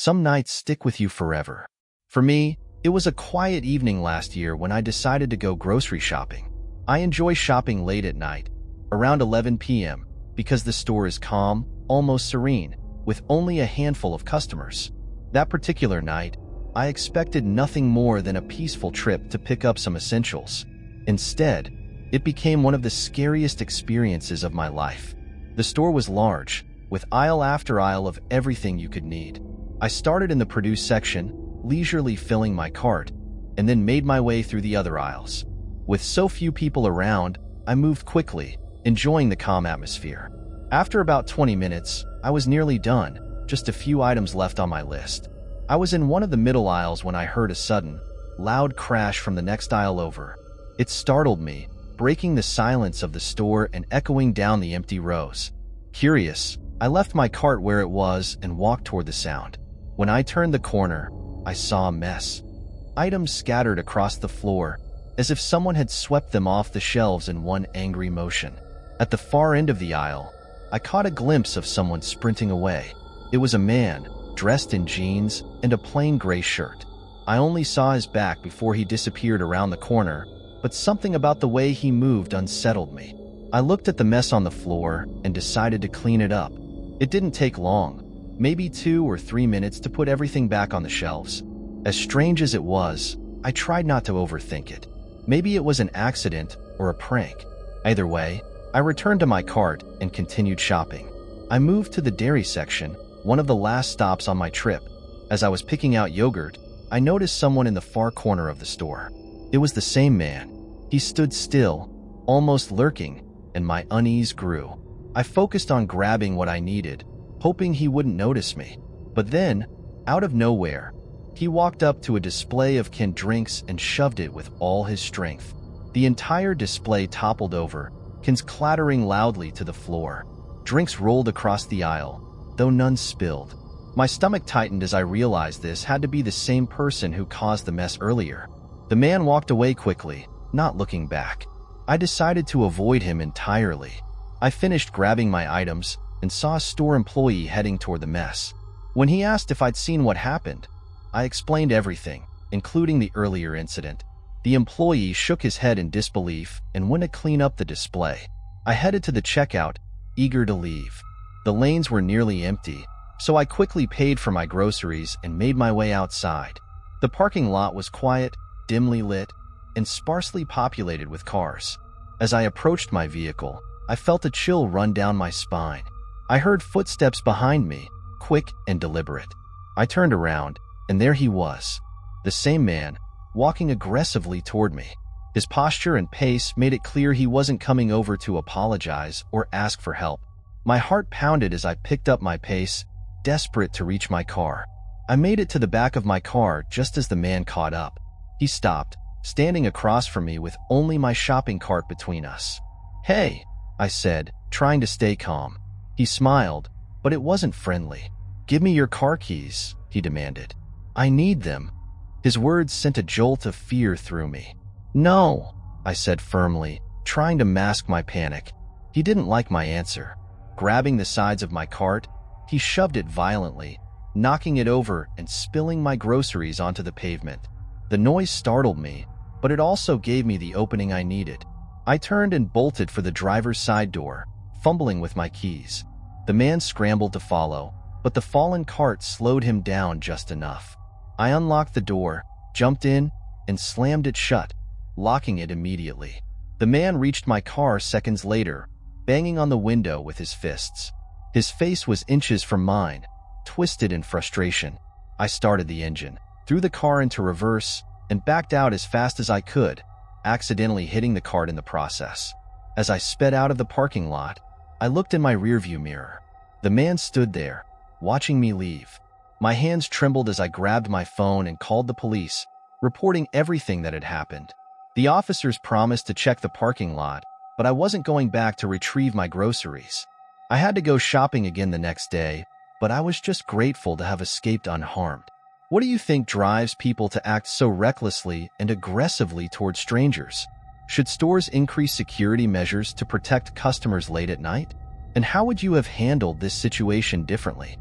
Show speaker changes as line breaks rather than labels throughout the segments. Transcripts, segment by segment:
Some nights stick with you forever. For me, it was a quiet evening last year when I decided to go grocery shopping. I enjoy shopping late at night, around 11 p.m., because the store is calm, almost serene, with only a handful of customers. That particular night, I expected nothing more than a peaceful trip to pick up some essentials. Instead, it became one of the scariest experiences of my life. The store was large, with aisle after aisle of everything you could need. I started in the produce section, leisurely filling my cart, and then made my way through the other aisles. With so few people around, I moved quickly, enjoying the calm atmosphere. After about 20 minutes, I was nearly done, just a few items left on my list. I was in one of the middle aisles when I heard a sudden, loud crash from the next aisle over. It startled me, breaking the silence of the store and echoing down the empty rows. Curious, I left my cart where it was and walked toward the sound. When I turned the corner, I saw a mess. Items scattered across the floor, as if someone had swept them off the shelves in one angry motion. At the far end of the aisle, I caught a glimpse of someone sprinting away. It was a man, dressed in jeans and a plain gray shirt. I only saw his back before he disappeared around the corner, but something about the way he moved unsettled me. I looked at the mess on the floor and decided to clean it up. It didn't take long, maybe 2 or 3 minutes to put everything back on the shelves. As strange as it was, I tried not to overthink it. Maybe it was an accident or a prank. Either way, I returned to my cart and continued shopping. I moved to the dairy section, one of the last stops on my trip. As I was picking out yogurt, I noticed someone in the far corner of the store. It was the same man. He stood still, almost lurking, and my unease grew. I focused on grabbing what I needed, hoping he wouldn't notice me. But then, out of nowhere, he walked up to a display of canned drinks and shoved it with all his strength. The entire display toppled over, cans clattering loudly to the floor. Drinks rolled across the aisle, though none spilled. My stomach tightened as I realized this had to be the same person who caused the mess earlier. The man walked away quickly, not looking back. I decided to avoid him entirely. I finished grabbing my items and saw a store employee heading toward the mess. When he asked if I'd seen what happened, I explained everything, including the earlier incident. The employee shook his head in disbelief and went to clean up the display. I headed to the checkout, eager to leave. The lanes were nearly empty, so I quickly paid for my groceries and made my way outside. The parking lot was quiet, dimly lit, and sparsely populated with cars. As I approached my vehicle, I felt a chill run down my spine. I heard footsteps behind me, quick and deliberate. I turned around, and there he was, the same man, walking aggressively toward me. His posture and pace made it clear he wasn't coming over to apologize or ask for help. My heart pounded as I picked up my pace, desperate to reach my car. I made it to the back of my car just as the man caught up. He stopped, standing across from me with only my shopping cart between us. "Hey," I said, trying to stay calm. He smiled, but it wasn't friendly. "Give me your car keys," he demanded. "I need them." His words sent a jolt of fear through me. "No," I said firmly, trying to mask my panic. He didn't like my answer. Grabbing the sides of my cart, he shoved it violently, knocking it over and spilling my groceries onto the pavement. The noise startled me, but it also gave me the opening I needed. I turned and bolted for the driver's side door, fumbling with my keys. The man scrambled to follow, but the fallen cart slowed him down just enough. I unlocked the door, jumped in, and slammed it shut, locking it immediately. The man reached my car seconds later, banging on the window with his fists. His face was inches from mine, twisted in frustration. I started the engine, threw the car into reverse, and backed out as fast as I could, accidentally hitting the cart in the process. As I sped out of the parking lot, I looked in my rearview mirror. The man stood there, watching me leave. My hands trembled as I grabbed my phone and called the police, reporting everything that had happened. The officers promised to check the parking lot, but I wasn't going back to retrieve my groceries. I had to go shopping again the next day, but I was just grateful to have escaped unharmed. What do you think drives people to act so recklessly and aggressively toward strangers? Should stores increase security measures to protect customers late at night? And how would you have handled this situation differently?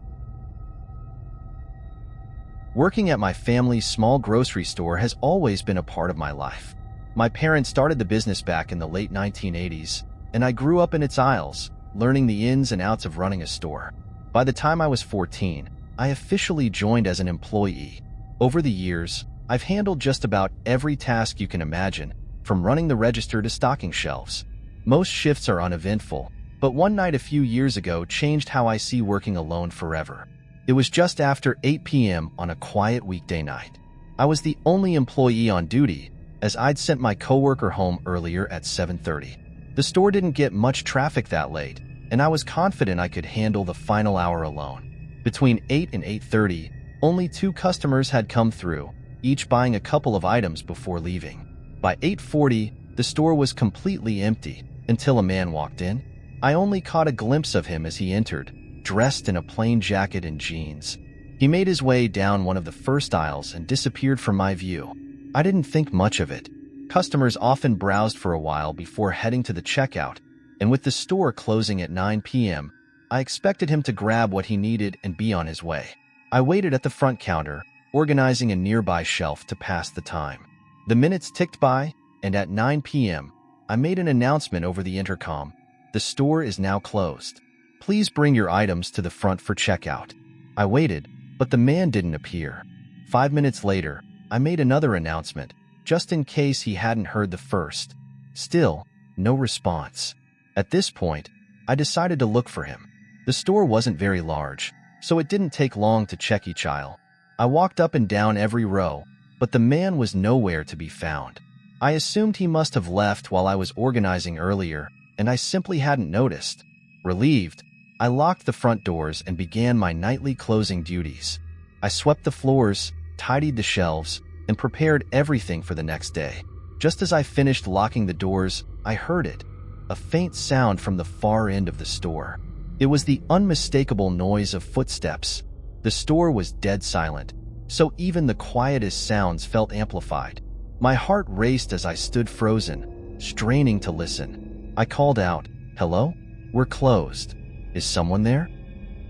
Working at my family's small grocery store has always been a part of my life. My parents started the business back in the late 1980s, and I grew up in its aisles, learning the ins and outs of running a store. By the time I was 14, I officially joined as an employee. Over the years, I've handled just about every task you can imagine, from running the register to stocking shelves. Most shifts are uneventful, but one night a few years ago changed how I see working alone forever. It was just after 8 p.m. on a quiet weekday night. I was the only employee on duty, as I'd sent my coworker home earlier at 7:30. The store didn't get much traffic that late, and I was confident I could handle the final hour alone. Between 8 and 8:30, only 2 customers had come through, each buying a couple of items before leaving. By 8:40, the store was completely empty, until a man walked in. I only caught a glimpse of him as he entered, dressed in a plain jacket and jeans. He made his way down one of the first aisles and disappeared from my view. I didn't think much of it. Customers often browsed for a while before heading to the checkout, and with the store closing at 9 p.m., I expected him to grab what he needed and be on his way. I waited at the front counter, organizing a nearby shelf to pass the time. The minutes ticked by, and at 9 p.m., I made an announcement over the intercom. The store is now closed. Please bring your items to the front for checkout. I waited, but the man didn't appear. 5 minutes later, I made another announcement, just in case he hadn't heard the first. Still, no response. At this point, I decided to look for him. The store wasn't very large, so it didn't take long to check each aisle. I walked up and down every row, but the man was nowhere to be found. I assumed he must have left while I was organizing earlier, and I simply hadn't noticed. Relieved, I locked the front doors and began my nightly closing duties. I swept the floors, tidied the shelves, and prepared everything for the next day. Just as I finished locking the doors, I heard it, a faint sound from the far end of the store. It was the unmistakable noise of footsteps. The store was dead silent, so even the quietest sounds felt amplified. My heart raced as I stood frozen, straining to listen. I called out, "Hello? We're closed. Is someone there?"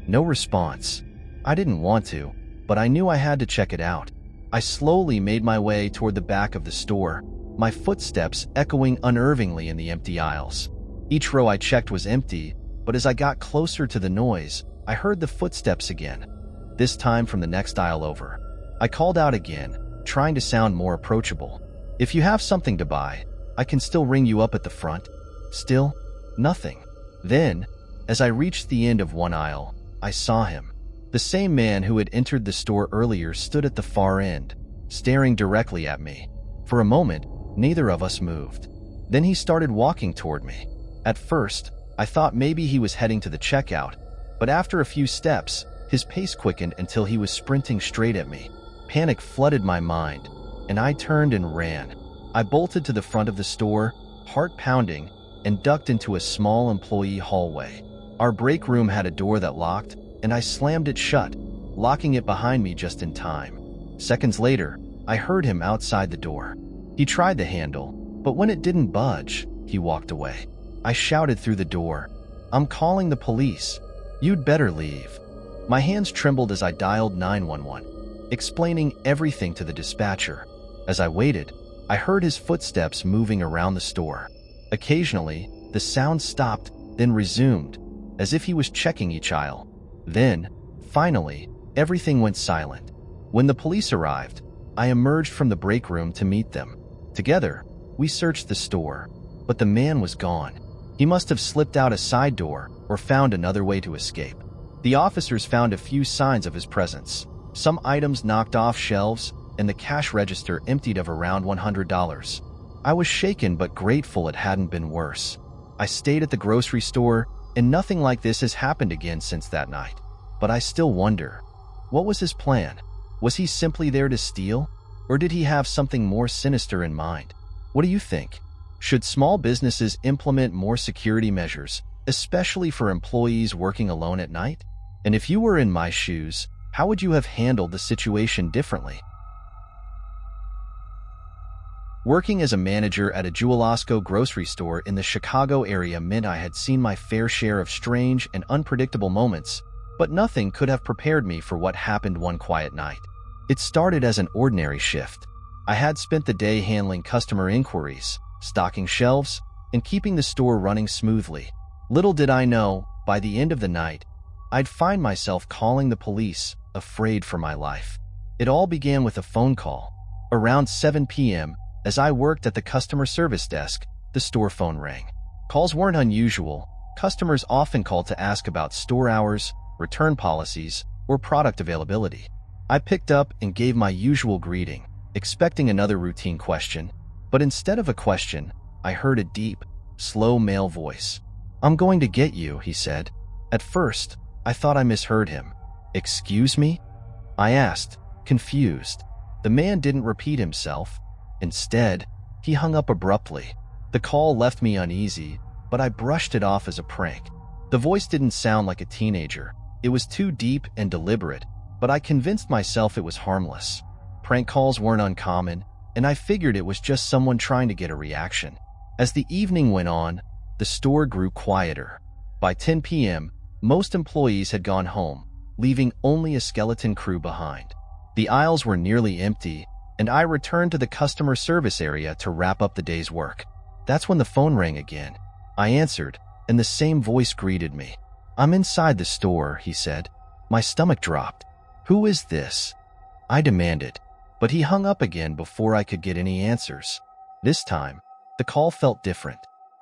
No response. I didn't want to, but I knew I had to check it out. I slowly made my way toward the back of the store, my footsteps echoing unnervingly in the empty aisles. Each row I checked was empty, but as I got closer to the noise, I heard the footsteps again, this time from the next aisle over. I called out again, trying to sound more approachable. "If you have something to buy, I can still ring you up at the front." Still, nothing. Then, as I reached the end of one aisle, I saw him. The same man who had entered the store earlier stood at the far end, staring directly at me. For a moment, neither of us moved. Then he started walking toward me. At first, I thought maybe he was heading to the checkout, but after a few steps, his pace quickened until he was sprinting straight at me. Panic flooded my mind, and I turned and ran. I bolted to the front of the store, heart pounding, and ducked into a small employee hallway. Our break room had a door that locked, and I slammed it shut, locking it behind me just in time. Seconds later, I heard him outside the door. He tried the handle, but when it didn't budge, he walked away. I shouted through the door, "I'm calling the police. You'd better leave." My hands trembled as I dialed 911, explaining everything to the dispatcher. As I waited, I heard his footsteps moving around the store. Occasionally, the sound stopped, then resumed, as if he was checking each aisle. Then, finally, everything went silent. When the police arrived, I emerged from the break room to meet them. Together, we searched the store, but the man was gone. He must have slipped out a side door or found another way to escape. The officers found a few signs of his presence. Some items knocked off shelves, and the cash register emptied of around $100. I was shaken but grateful it hadn't been worse. I stayed at the grocery store, and nothing like this has happened again since that night. But I still wonder, what was his plan? Was he simply there to steal? Or did he have something more sinister in mind? What do you think? Should small businesses implement more security measures, especially for employees working alone at night? And if you were in my shoes, how would you have handled the situation differently? Working as a manager at a Jewel-Osco grocery store in the Chicago area meant I had seen my fair share of strange and unpredictable moments, but nothing could have prepared me for what happened one quiet night. It started as an ordinary shift. I had spent the day handling customer inquiries, stocking shelves, and keeping the store running smoothly. Little did I know, by the end of the night, I'd find myself calling the police, afraid for my life. It all began with a phone call. Around 7 p.m., as I worked at the customer service desk, the store phone rang. Calls weren't unusual. Customers often called to ask about store hours, return policies, or product availability. I picked up and gave my usual greeting, expecting another routine question. But instead of a question, I heard a deep, slow male voice. "I'm going to get you," he said. At first, I thought I misheard him. "Excuse me?" I asked, confused. The man didn't repeat himself. Instead, he hung up abruptly. The call left me uneasy, but I brushed it off as a prank. The voice didn't sound like a teenager. It was too deep and deliberate, but I convinced myself it was harmless. Prank calls weren't uncommon, and I figured it was just someone trying to get a reaction. As the evening went on, the store grew quieter. By 10 p.m., most employees had gone home, leaving only a skeleton crew behind. The aisles were nearly empty, and I returned to the customer service area to wrap up the day's work. That's when the phone rang again. I answered, and the same voice greeted me. "I'm inside the store," he said. My stomach dropped. "Who is this?" I demanded, but he hung up again before I could get any answers. This time, the call felt different.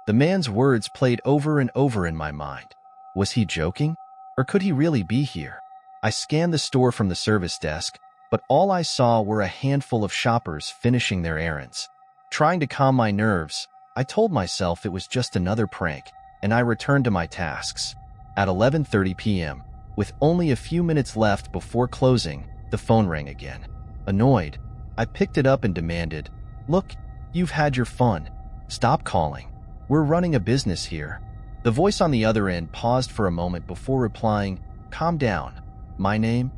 The man's words played over and over in my mind. Was he joking? Or could he really be here? I scanned the store from the service desk, but all I saw were a handful of shoppers finishing their errands. Trying to calm my nerves, I told myself it was just another prank, and I returned to my tasks. At 11:30 p.m., with only a few minutes left before closing, the phone rang again. Annoyed, I picked it up and demanded, "Look, you've had your fun. Stop calling. We're running a business here." The voice on the other end paused for a moment before replying, "Calm down. My name?"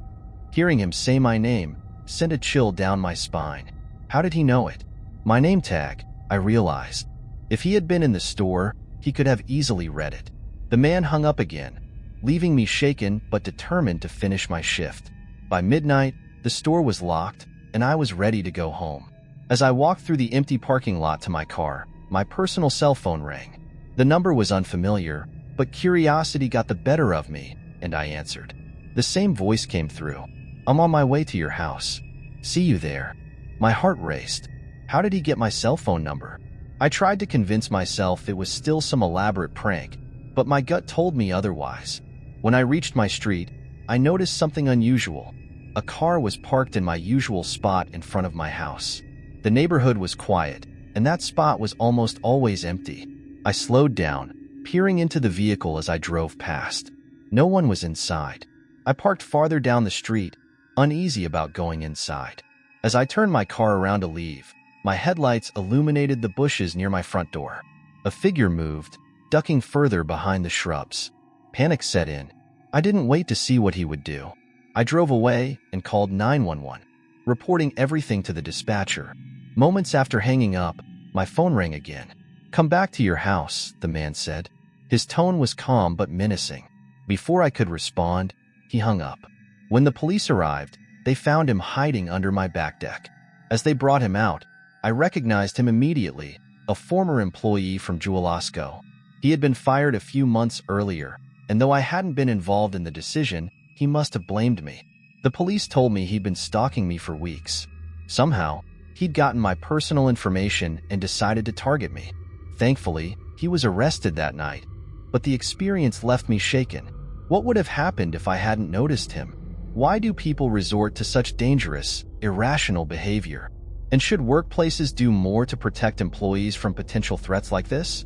Hearing him say my name sent a chill down my spine. How did he know it? My name tag, I realized. If he had been in the store, he could have easily read it. The man hung up again, leaving me shaken but determined to finish my shift. By midnight, the store was locked, and I was ready to go home. As I walked through the empty parking lot to my car, my personal cell phone rang. The number was unfamiliar, but curiosity got the better of me, and I answered. The same voice came through. "I'm on my way to your house. See you there." My heart raced. How did he get my cell phone number? I tried to convince myself it was still some elaborate prank, but my gut told me otherwise. When I reached my street, I noticed something unusual. A car was parked in my usual spot in front of my house. The neighborhood was quiet, and that spot was almost always empty. I slowed down, peering into the vehicle as I drove past. No one was inside. I parked farther down the street, uneasy about going inside. As I turned my car around to leave, my headlights illuminated the bushes near my front door. A figure moved, ducking further behind the shrubs. Panic set in. I didn't wait to see what he would do. I drove away and called 911, reporting everything to the dispatcher. Moments after hanging up, my phone rang again. "Come back to your house," the man said. His tone was calm but menacing. Before I could respond, he hung up. When the police arrived, they found him hiding under my back deck. As they brought him out, I recognized him immediately, a former employee from Jewel-Osco. He had been fired a few months earlier, and though I hadn't been involved in the decision, he must have blamed me. The police told me he'd been stalking me for weeks. Somehow, he'd gotten my personal information and decided to target me. Thankfully, he was arrested that night, but the experience left me shaken. What would have happened if I hadn't noticed him? Why do people resort to such dangerous, irrational behavior? And should workplaces do more to protect employees from potential threats like this?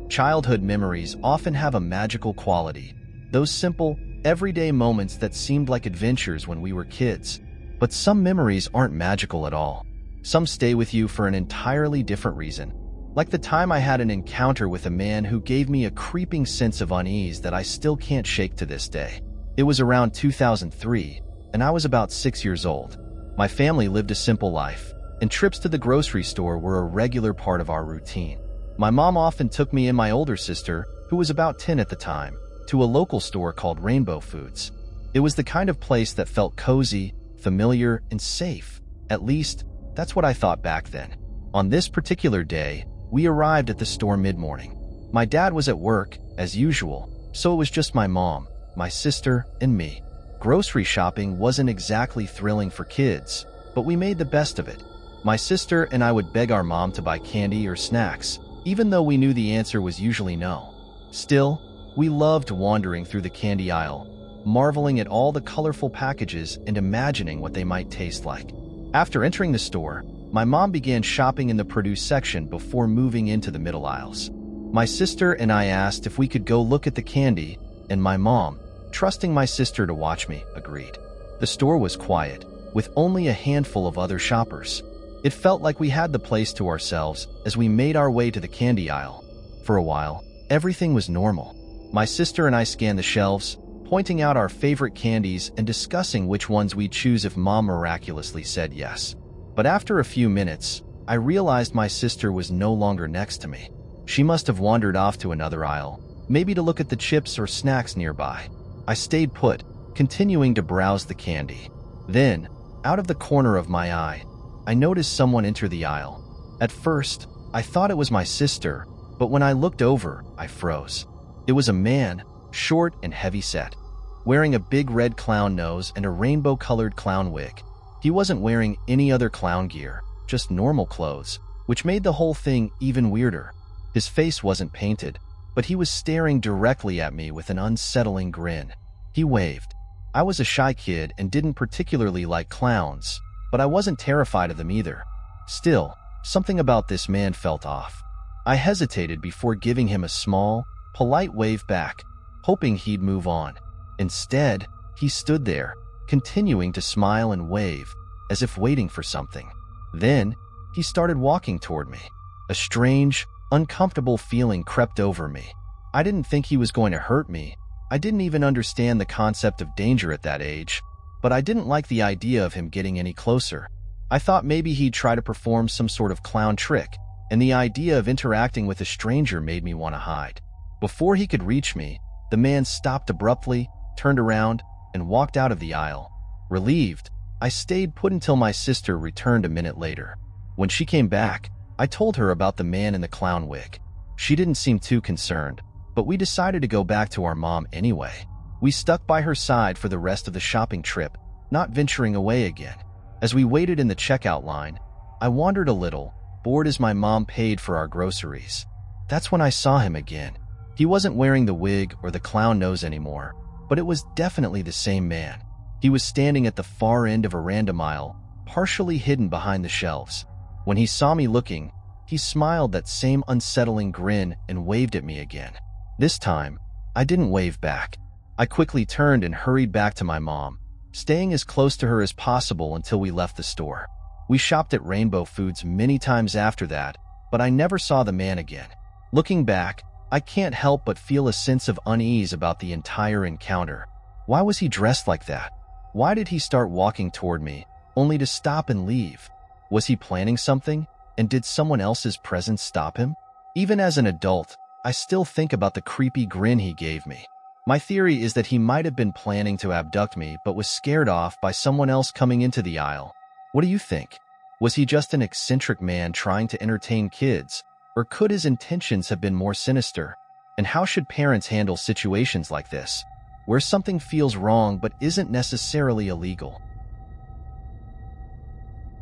Childhood memories often have a magical quality. Those simple, everyday moments that seemed like adventures when we were kids. But some memories aren't magical at all. Some stay with you for an entirely different reason. Like the time I had an encounter with a man who gave me a creeping sense of unease that I still can't shake to this day. It was around 2003, and I was about 6 years old. My family lived a simple life, and trips to the grocery store were a regular part of our routine. My mom often took me and my older sister, who was about 10 at the time, to a local store called Rainbow Foods. It was the kind of place that felt cozy, familiar, and safe. At least, that's what I thought back then. On this particular day, we arrived at the store mid-morning. My dad was at work, as usual, so it was just my mom, my sister, and me. Grocery shopping wasn't exactly thrilling for kids, but we made the best of it. My sister and I would beg our mom to buy candy or snacks, even though we knew the answer was usually no. Still, we loved wandering through the candy aisle, marveling at all the colorful packages and imagining what they might taste like. After entering the store, my mom began shopping in the produce section before moving into the middle aisles. My sister and I asked if we could go look at the candy, and my mom, trusting my sister to watch me, agreed. The store was quiet, with only a handful of other shoppers. It felt like we had the place to ourselves as we made our way to the candy aisle. For a while, everything was normal. My sister and I scanned the shelves, pointing out our favorite candies and discussing which ones we'd choose if Mom miraculously said yes. But after a few minutes, I realized my sister was no longer next to me. She must have wandered off to another aisle, maybe to look at the chips or snacks nearby. I stayed put, continuing to browse the candy. Then, out of the corner of my eye, I noticed someone enter the aisle. At first, I thought it was my sister, but when I looked over, I froze. It was a man, short and heavy-set, wearing a big red clown nose and a rainbow-colored clown wig. He wasn't wearing any other clown gear, just normal clothes, which made the whole thing even weirder. His face wasn't painted, but he was staring directly at me with an unsettling grin. He waved. I was a shy kid and didn't particularly like clowns, but I wasn't terrified of them either. Still, something about this man felt off. I hesitated before giving him a small, polite wave back, hoping he'd move on. Instead, he stood there, continuing to smile and wave, as if waiting for something. Then, he started walking toward me. A strange, uncomfortable feeling crept over me. I didn't think he was going to hurt me. I didn't even understand the concept of danger at that age, but I didn't like the idea of him getting any closer. I thought maybe he'd try to perform some sort of clown trick, and the idea of interacting with a stranger made me want to hide. Before he could reach me, the man stopped abruptly, turned around, and walked out of the aisle. Relieved, I stayed put until my sister returned a minute later. When she came back, I told her about the man in the clown wig. She didn't seem too concerned, but we decided to go back to our mom anyway. We stuck by her side for the rest of the shopping trip, not venturing away again. As we waited in the checkout line, I wandered a little, bored as my mom paid for our groceries. That's when I saw him again. He wasn't wearing the wig or the clown nose anymore, but it was definitely the same man. He was standing at the far end of a random aisle, partially hidden behind the shelves. When he saw me looking, he smiled that same unsettling grin and waved at me again. This time, I didn't wave back. I quickly turned and hurried back to my mom, staying as close to her as possible until we left the store. We shopped at Rainbow Foods many times after that, but I never saw the man again. Looking back, I can't help but feel a sense of unease about the entire encounter. Why was he dressed like that? Why did he start walking toward me, only to stop and leave? Was he planning something, and did someone else's presence stop him? Even as an adult, I still think about the creepy grin he gave me. My theory is that he might have been planning to abduct me but was scared off by someone else coming into the aisle. What do you think? Was he just an eccentric man trying to entertain kids, or could his intentions have been more sinister? And how should parents handle situations like this, where something feels wrong but isn't necessarily illegal?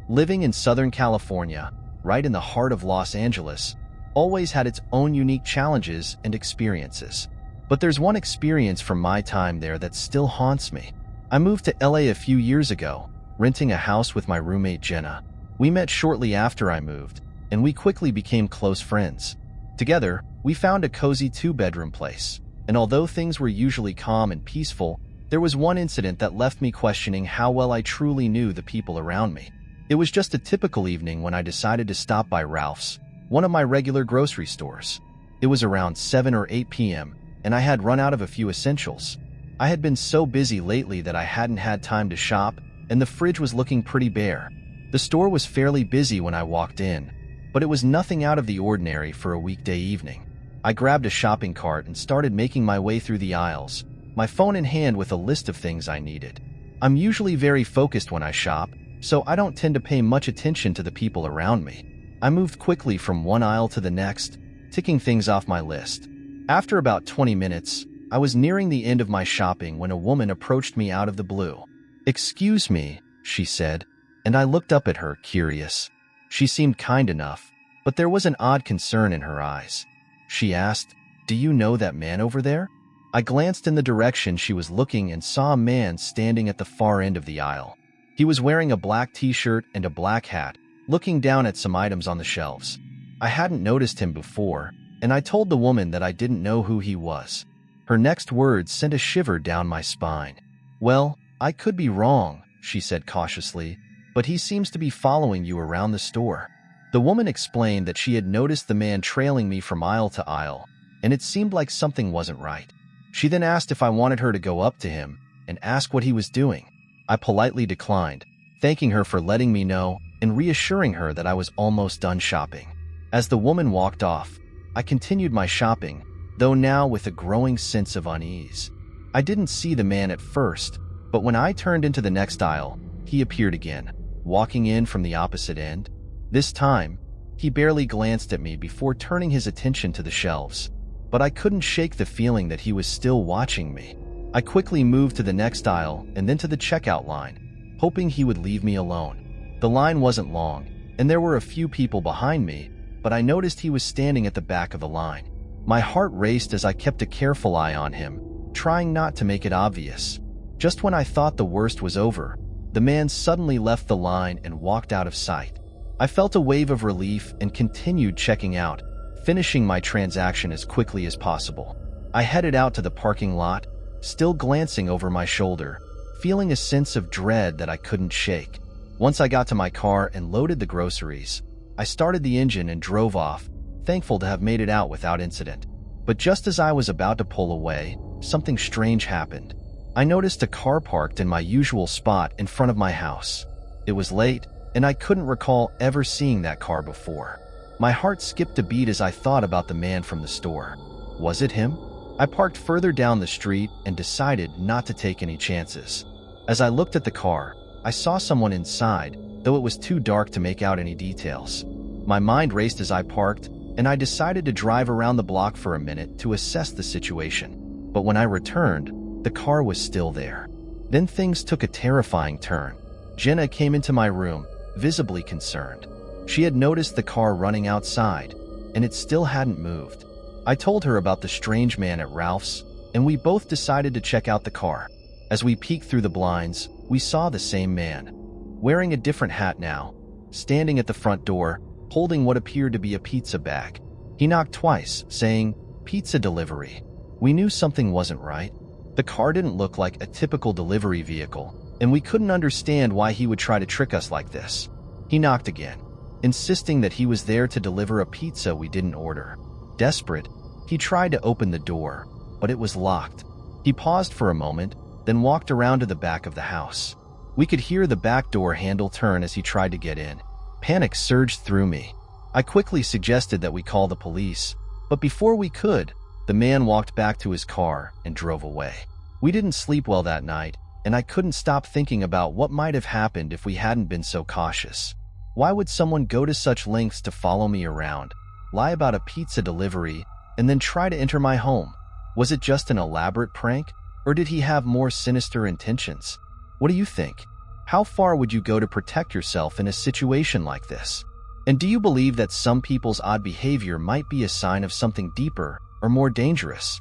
Living in Southern California, right in the heart of Los Angeles, always had its own unique challenges and experiences. But there's one experience from my time there that still haunts me. I moved to LA a few years ago, renting a house with my roommate Jenna. We met shortly after I moved, and we quickly became close friends. Together, we found a cozy 2-bedroom place, and although things were usually calm and peaceful, there was one incident that left me questioning how well I truly knew the people around me. It was just a typical evening when I decided to stop by Ralph's, one of my regular grocery stores. It was around 7 or 8 p.m., and I had run out of a few essentials. I had been so busy lately that I hadn't had time to shop, and the fridge was looking pretty bare. The store was fairly busy when I walked in, but it was nothing out of the ordinary for a weekday evening. I grabbed a shopping cart and started making my way through the aisles, my phone in hand with a list of things I needed. I'm usually very focused when I shop, so I don't tend to pay much attention to the people around me. I moved quickly from one aisle to the next, ticking things off my list. After about 20 minutes, I was nearing the end of my shopping when a woman approached me out of the blue. "Excuse me," she said, and I looked up at her, curious. She seemed kind enough, but there was an odd concern in her eyes. She asked, "Do you know that man over there?" I glanced in the direction she was looking and saw a man standing at the far end of the aisle. He was wearing a black t-shirt and a black hat, looking down at some items on the shelves. I hadn't noticed him before, and I told the woman that I didn't know who he was. Her next words sent a shiver down my spine. "Well, I could be wrong," she said cautiously, "but he seems to be following you around the store." The woman explained that she had noticed the man trailing me from aisle to aisle, and it seemed like something wasn't right. She then asked if I wanted her to go up to him and ask what he was doing. I politely declined, thanking her for letting me know and reassuring her that I was almost done shopping. As the woman walked off, I continued my shopping, though now with a growing sense of unease. I didn't see the man at first, but when I turned into the next aisle, he appeared again, walking in from the opposite end. This time, he barely glanced at me before turning his attention to the shelves, but I couldn't shake the feeling that he was still watching me. I quickly moved to the next aisle and then to the checkout line, hoping he would leave me alone. The line wasn't long, and there were a few people behind me, but I noticed he was standing at the back of the line. My heart raced as I kept a careful eye on him, trying not to make it obvious. Just when I thought the worst was over, the man suddenly left the line and walked out of sight. I felt a wave of relief and continued checking out, finishing my transaction as quickly as possible. I headed out to the parking lot, still glancing over my shoulder, feeling a sense of dread that I couldn't shake. Once I got to my car and loaded the groceries, I started the engine and drove off, thankful to have made it out without incident. But just as I was about to pull away, something strange happened. I noticed a car parked in my usual spot in front of my house. It was late, and I couldn't recall ever seeing that car before. My heart skipped a beat as I thought about the man from the store. Was it him? I parked further down the street and decided not to take any chances. As I looked at the car, I saw someone inside, though it was too dark to make out any details. My mind raced as I parked, and I decided to drive around the block for a minute to assess the situation. But when I returned, the car was still there. Then things took a terrifying turn. Jenna came into my room, visibly concerned. She had noticed the car running outside, and it still hadn't moved. I told her about the strange man at Ralph's, and we both decided to check out the car. As we peeked through the blinds, we saw the same man, wearing a different hat now, standing at the front door, holding what appeared to be a pizza bag. He knocked twice, saying, "Pizza delivery." We knew something wasn't right. The car didn't look like a typical delivery vehicle, and we couldn't understand why he would try to trick us like this. He knocked again, insisting that he was there to deliver a pizza we didn't order. Desperate, he tried to open the door, but it was locked. He paused for a moment, then walked around to the back of the house. We could hear the back door handle turn as he tried to get in. Panic surged through me. I quickly suggested that we call the police, but before we could, the man walked back to his car and drove away. We didn't sleep well that night, and I couldn't stop thinking about what might have happened if we hadn't been so cautious. Why would someone go to such lengths to follow me around, lie about a pizza delivery, and then try to enter my home? Was it just an elaborate prank, or did he have more sinister intentions? What do you think? How far would you go to protect yourself in a situation like this? And do you believe that some people's odd behavior might be a sign of something deeper or more dangerous?